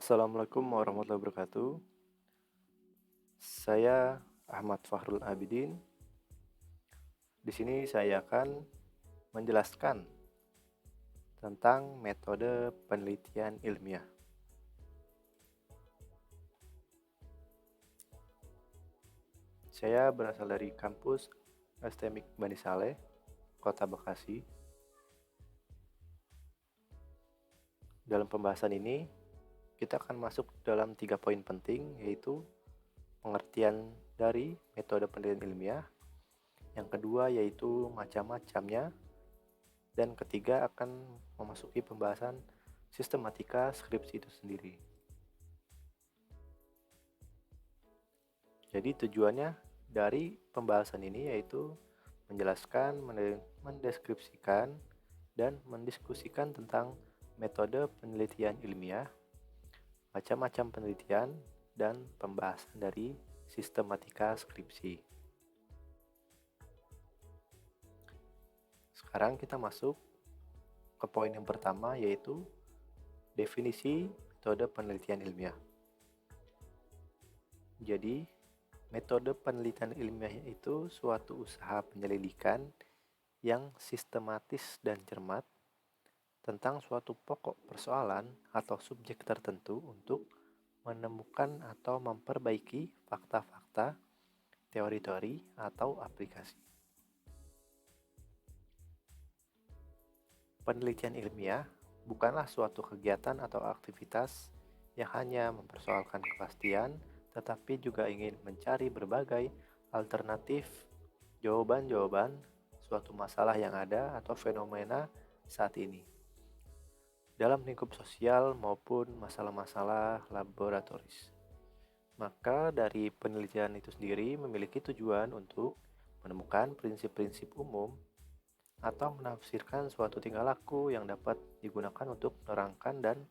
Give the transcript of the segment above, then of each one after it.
Assalamualaikum warahmatullahi wabarakatuh. Saya Ahmad Fahrul Abidin. Di sini saya akan menjelaskan tentang metode penelitian ilmiah. Saya berasal dari kampus STMIK Bani Saleh, Kota Bekasi. Dalam pembahasan ini, kita akan masuk dalam 3 poin penting, yaitu pengertian dari metode penelitian ilmiah, yang kedua yaitu macam-macamnya, dan ketiga akan memasuki pembahasan sistematika skripsi itu sendiri. Jadi tujuannya dari pembahasan ini yaitu menjelaskan, mendeskripsikan, dan mendiskusikan tentang metode penelitian ilmiah, macam-macam penelitian, dan pembahasan dari sistematika skripsi. Sekarang kita masuk ke poin yang pertama, yaitu definisi metode penelitian ilmiah. Jadi, metode penelitian ilmiah itu suatu usaha penyelidikan yang sistematis dan cermat tentang suatu pokok persoalan atau subjek tertentu untuk menemukan atau memperbaiki fakta-fakta, teori-teori, atau aplikasi. Penelitian ilmiah bukanlah suatu kegiatan atau aktivitas yang hanya mempersoalkan kepastian, tetapi juga ingin mencari berbagai alternatif jawaban-jawaban suatu masalah yang ada atau fenomena saat ini, dalam lingkup sosial maupun masalah-masalah laboratoris. Maka dari penelitian itu sendiri memiliki tujuan untuk menemukan prinsip-prinsip umum atau menafsirkan suatu tingkah laku yang dapat digunakan untuk menerangkan dan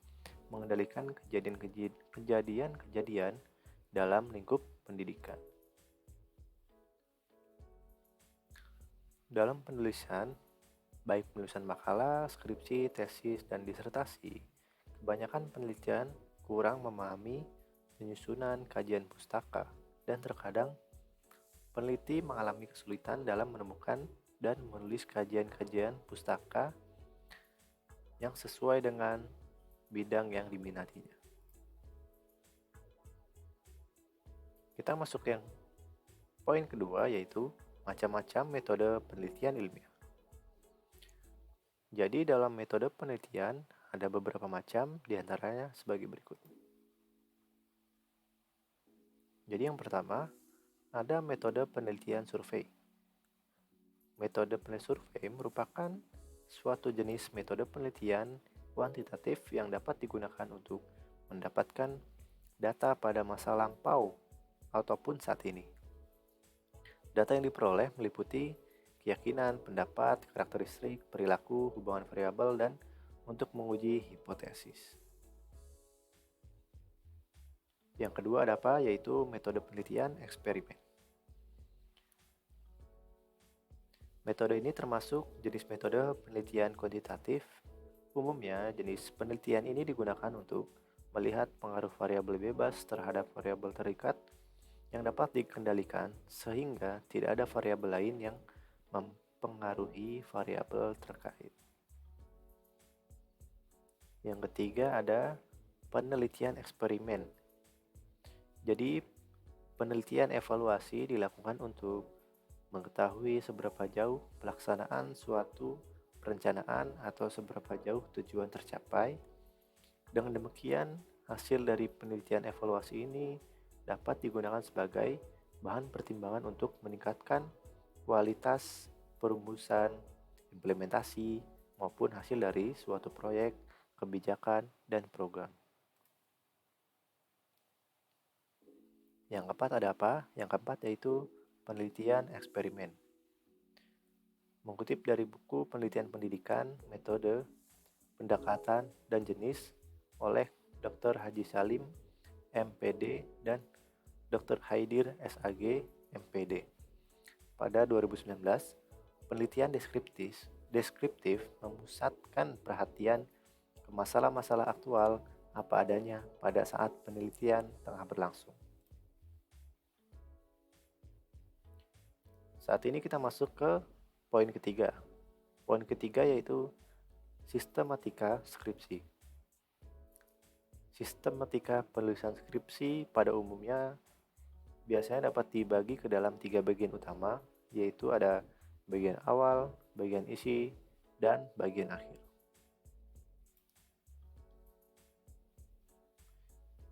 mengendalikan kejadian-kejadian dalam lingkup pendidikan. Dalam penulisan, baik penulisan makalah, skripsi, tesis, dan disertasi, kebanyakan penelitian kurang memahami penyusunan kajian pustaka, dan terkadang peneliti mengalami kesulitan dalam menemukan dan menulis kajian-kajian pustaka yang sesuai dengan bidang yang diminatinya. Kita masuk yang poin kedua, yaitu macam-macam metode penelitian ilmiah. Jadi dalam metode penelitian ada beberapa macam, diantaranya sebagai berikut. Jadi yang pertama, ada metode penelitian survei. Metode penelitian survei merupakan suatu jenis metode penelitian kuantitatif yang dapat digunakan untuk mendapatkan data pada masa lampau ataupun saat ini. Data yang diperoleh meliputi keyakinan, pendapat, karakteristik, perilaku, hubungan variabel, dan untuk menguji hipotesis. Yang kedua ada apa? Yaitu metode penelitian eksperimen. Metode ini termasuk jenis metode penelitian kuantitatif. Umumnya, jenis penelitian ini digunakan untuk melihat pengaruh variabel bebas terhadap variabel terikat yang dapat dikendalikan sehingga tidak ada variabel lain yang mempengaruhi variabel terkait. Yang ketiga ada penelitian eksperimen. Jadi, penelitian evaluasi dilakukan untuk mengetahui seberapa jauh pelaksanaan suatu perencanaan atau seberapa jauh tujuan tercapai. Dengan demikian, hasil dari penelitian evaluasi ini dapat digunakan sebagai bahan pertimbangan untuk meningkatkan kualitas perumusan, implementasi, maupun hasil dari suatu proyek, kebijakan, dan program. Yang keempat ada apa? Yang keempat yaitu penelitian eksperimen. Mengutip dari buku Penelitian Pendidikan, Metode, Pendekatan, dan Jenis oleh Dr. Haji Salim, MPD, dan Dr. Haidir, SAG, MPD. Pada 2019, penelitian deskriptif memusatkan perhatian ke masalah-masalah aktual apa adanya pada saat penelitian tengah berlangsung. Saat ini kita masuk ke poin ketiga. Poin ketiga yaitu sistematika skripsi. Sistematika penulisan skripsi pada umumnya biasanya dapat dibagi ke dalam 3 bagian utama, yaitu ada bagian awal, bagian isi, dan bagian akhir.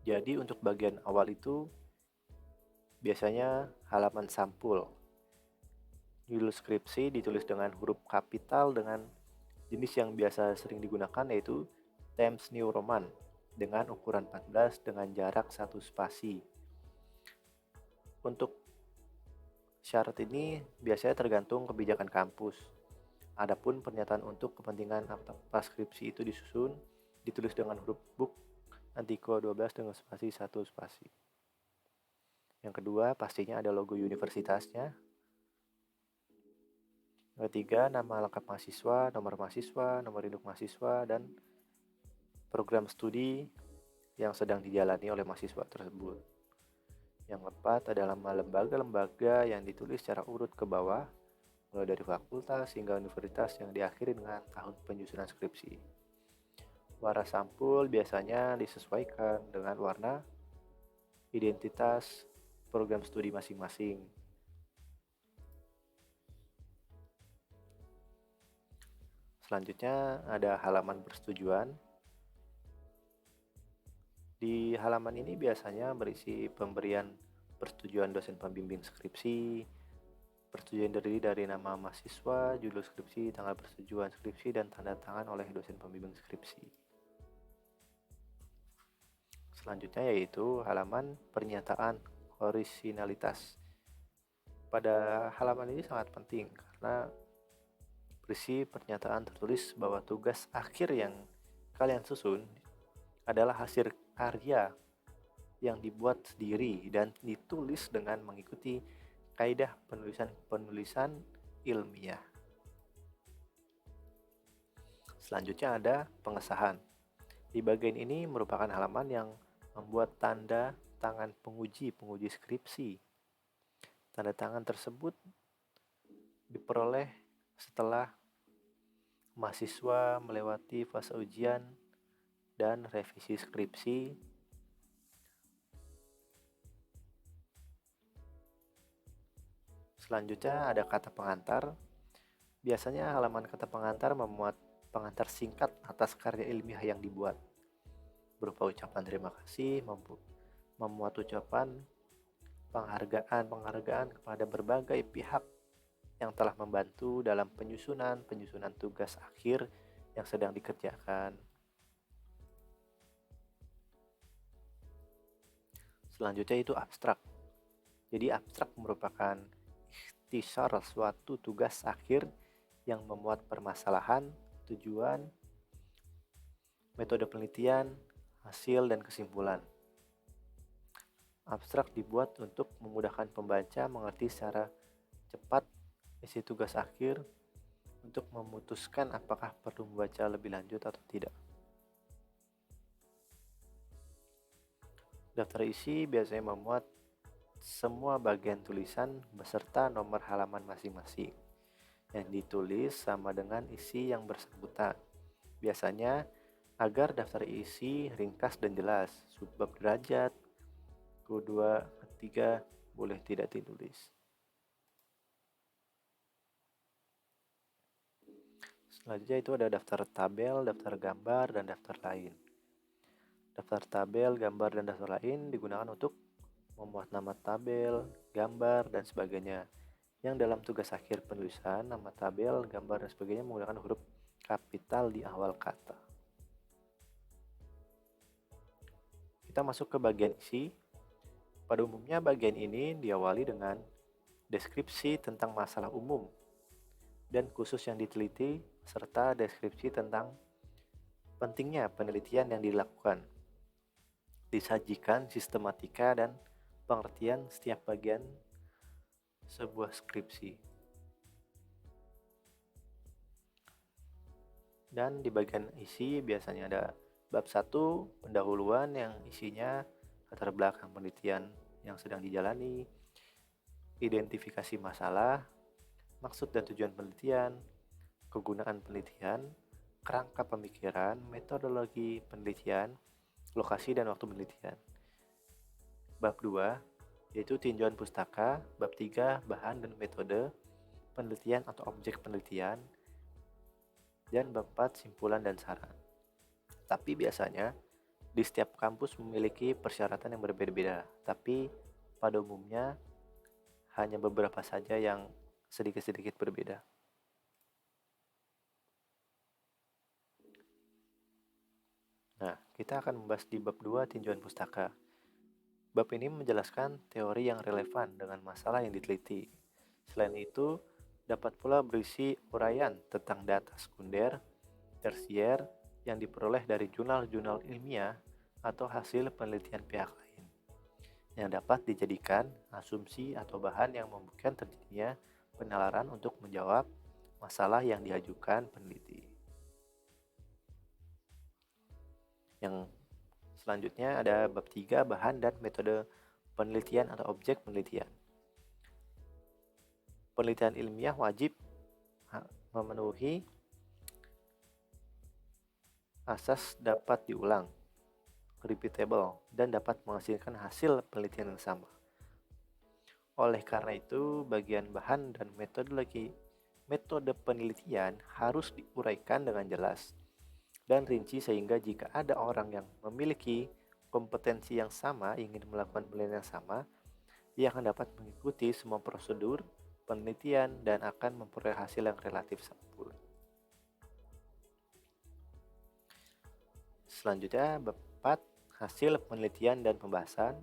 Jadi untuk bagian awal itu biasanya halaman sampul. Judul skripsi ditulis dengan huruf kapital dengan jenis yang biasa sering digunakan yaitu Times New Roman dengan ukuran 14 dengan jarak 1 spasi. Untuk syarat ini biasanya tergantung kebijakan kampus. Adapun pernyataan untuk kepentingan apa skripsi itu disusun ditulis dengan huruf book Antiko 12 dengan spasi 1 spasi. Yang kedua pastinya ada logo universitasnya. Yang ketiga nama lengkap mahasiswa, nomor induk mahasiswa, dan program studi yang sedang dijalani oleh mahasiswa tersebut. Yang keempat adalah nama lembaga-lembaga yang ditulis secara urut ke bawah, mulai dari fakultas hingga universitas yang diakhiri dengan tahun penyusunan skripsi. Warna sampul biasanya disesuaikan dengan warna identitas program studi masing-masing. Selanjutnya ada halaman persetujuan. Di halaman ini biasanya berisi pemberian persetujuan dosen pembimbing skripsi, persetujuan terdiri dari nama mahasiswa, judul skripsi, tanggal persetujuan skripsi, dan tanda tangan oleh dosen pembimbing skripsi. Selanjutnya yaitu halaman pernyataan orisinalitas. Pada halaman ini sangat penting karena berisi pernyataan tertulis bahwa tugas akhir yang kalian susun adalah hasil karya yang dibuat sendiri dan ditulis dengan mengikuti kaidah penulisan ilmiah. Selanjutnya ada pengesahan. Di bagian ini merupakan halaman yang membuat tanda tangan penguji skripsi. Tanda tangan tersebut diperoleh setelah mahasiswa melewati fase ujian dan revisi skripsi. Selanjutnya ada kata pengantar. Biasanya halaman kata pengantar memuat pengantar singkat atas karya ilmiah yang dibuat, berupa ucapan terima kasih, memuat ucapan penghargaan kepada berbagai pihak yang telah membantu dalam penyusunan tugas akhir yang sedang dikerjakan. Selanjutnya itu abstrak. Jadi abstrak merupakan ikhtisar suatu tugas akhir yang memuat permasalahan, tujuan, metode penelitian, hasil, dan kesimpulan. Abstrak dibuat untuk memudahkan pembaca mengerti secara cepat isi tugas akhir untuk memutuskan apakah perlu membaca lebih lanjut atau tidak. Daftar isi biasanya memuat semua bagian tulisan beserta nomor halaman masing-masing yang ditulis sama dengan isi yang bersangkutan. Biasanya agar daftar isi ringkas dan jelas, subbab derajat, kedua, ketiga boleh tidak ditulis. Selanjutnya itu ada daftar tabel, daftar gambar, dan daftar lain. Daftar tabel, gambar, dan daftar lain digunakan untuk memuat nama tabel, gambar, dan sebagainya. Yang dalam tugas akhir penulisan, nama tabel, gambar, dan sebagainya menggunakan huruf kapital di awal kata. Kita masuk ke bagian isi. Pada umumnya bagian ini diawali dengan deskripsi tentang masalah umum dan khusus yang diteliti, serta deskripsi tentang pentingnya penelitian yang dilakukan. Disajikan sistematika dan pengertian setiap bagian sebuah skripsi. Dan di bagian isi biasanya ada Bab 1, pendahuluan yang isinya latar belakang penelitian yang sedang dijalani, identifikasi masalah, maksud dan tujuan penelitian, kegunaan penelitian, kerangka pemikiran, metodologi penelitian, lokasi dan waktu penelitian. Bab 2, yaitu tinjauan pustaka. Bab 3, bahan dan metode penelitian atau objek penelitian. Dan bab 4, simpulan dan saran. Tapi biasanya, di setiap kampus memiliki persyaratan yang berbeda-beda. Tapi pada umumnya, hanya beberapa saja yang sedikit-sedikit berbeda. Nah, kita akan membahas di bab 2, tinjauan pustaka. Bab ini menjelaskan teori yang relevan dengan masalah yang diteliti. Selain itu, dapat pula berisi uraian tentang data sekunder, tersier yang diperoleh dari jurnal-jurnal ilmiah atau hasil penelitian pihak lain, yang dapat dijadikan asumsi atau bahan yang membuktikan terjadinya penalaran untuk menjawab masalah yang diajukan peneliti. Yang selanjutnya ada bab 3, bahan dan metode penelitian atau objek penelitian. Penelitian ilmiah wajib memenuhi asas dapat diulang, repeatable, dan dapat menghasilkan hasil penelitian yang sama. Oleh karena itu, bagian bahan dan metode penelitian harus diuraikan dengan jelas dan rinci sehingga jika ada orang yang memiliki kompetensi yang sama ingin melakukan penelitian yang sama, ia akan dapat mengikuti semua prosedur penelitian dan akan memperoleh hasil yang relatif sempurna. Selanjutnya, bab 4, hasil penelitian dan pembahasan.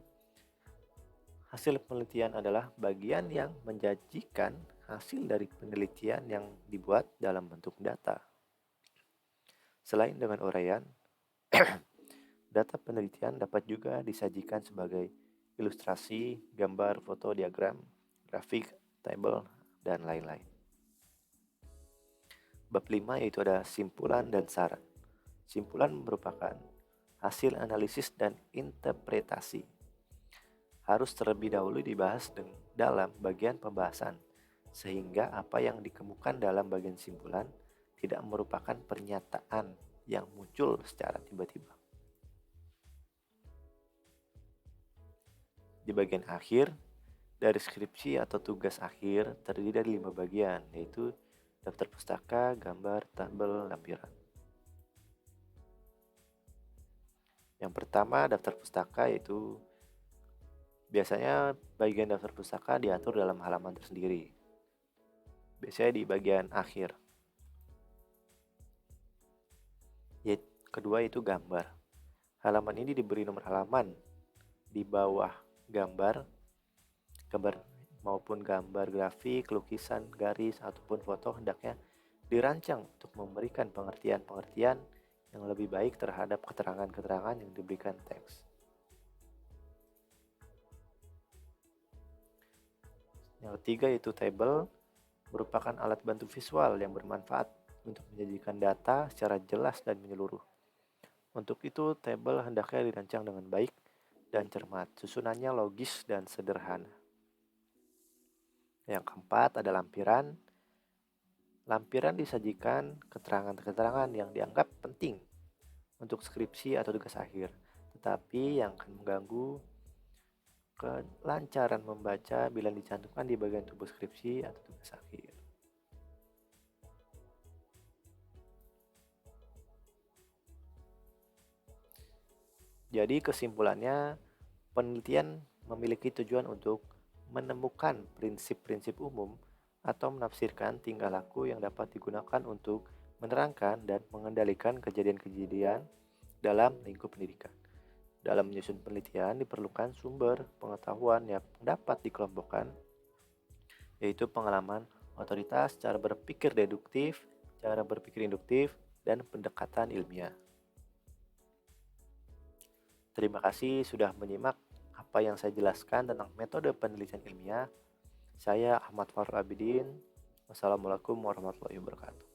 Hasil penelitian adalah bagian yang menjanjikan hasil dari penelitian yang dibuat dalam bentuk data. Selain dengan uraian, data penelitian dapat juga disajikan sebagai ilustrasi, gambar, foto, diagram, grafik, tabel, dan lain-lain. Bab 5 yaitu ada simpulan dan saran. Simpulan merupakan hasil analisis dan interpretasi. Harus terlebih dahulu dibahas dalam bagian pembahasan, sehingga apa yang dikemukakan dalam bagian simpulan tidak merupakan pernyataan yang muncul secara tiba-tiba. Di bagian akhir, dari skripsi atau tugas akhir terdiri dari 5 bagian, yaitu daftar pustaka, gambar, tabel, lampiran. Yang pertama, daftar pustaka, yaitu biasanya bagian daftar pustaka diatur dalam halaman tersendiri. Biasanya di bagian akhir. Kedua itu gambar. Halaman ini diberi nomor halaman di bawah gambar maupun gambar grafik, lukisan, garis, ataupun foto hendaknya dirancang untuk memberikan pengertian-pengertian yang lebih baik terhadap keterangan-keterangan yang diberikan teks. Yang ketiga yaitu tabel, merupakan alat bantu visual yang bermanfaat untuk menyajikan data secara jelas dan menyeluruh. Untuk itu, tabel hendaknya dirancang dengan baik dan cermat, susunannya logis dan sederhana. Yang keempat ada lampiran. Lampiran disajikan keterangan-keterangan yang dianggap penting untuk skripsi atau tugas akhir, tetapi yang akan mengganggu kelancaran membaca bila dicantumkan di bagian tubuh skripsi atau tugas akhir. Jadi kesimpulannya, penelitian memiliki tujuan untuk menemukan prinsip-prinsip umum atau menafsirkan tingkah laku yang dapat digunakan untuk menerangkan dan mengendalikan kejadian-kejadian dalam lingkup pendidikan. Dalam menyusun penelitian diperlukan sumber pengetahuan yang dapat dikelompokkan, yaitu pengalaman, otoritas, cara berpikir deduktif, cara berpikir induktif, dan pendekatan ilmiah. Terima kasih sudah menyimak apa yang saya jelaskan tentang metode penelitian ilmiah. Saya Ahmad Farul Abidin. Wassalamualaikum warahmatullahi wabarakatuh.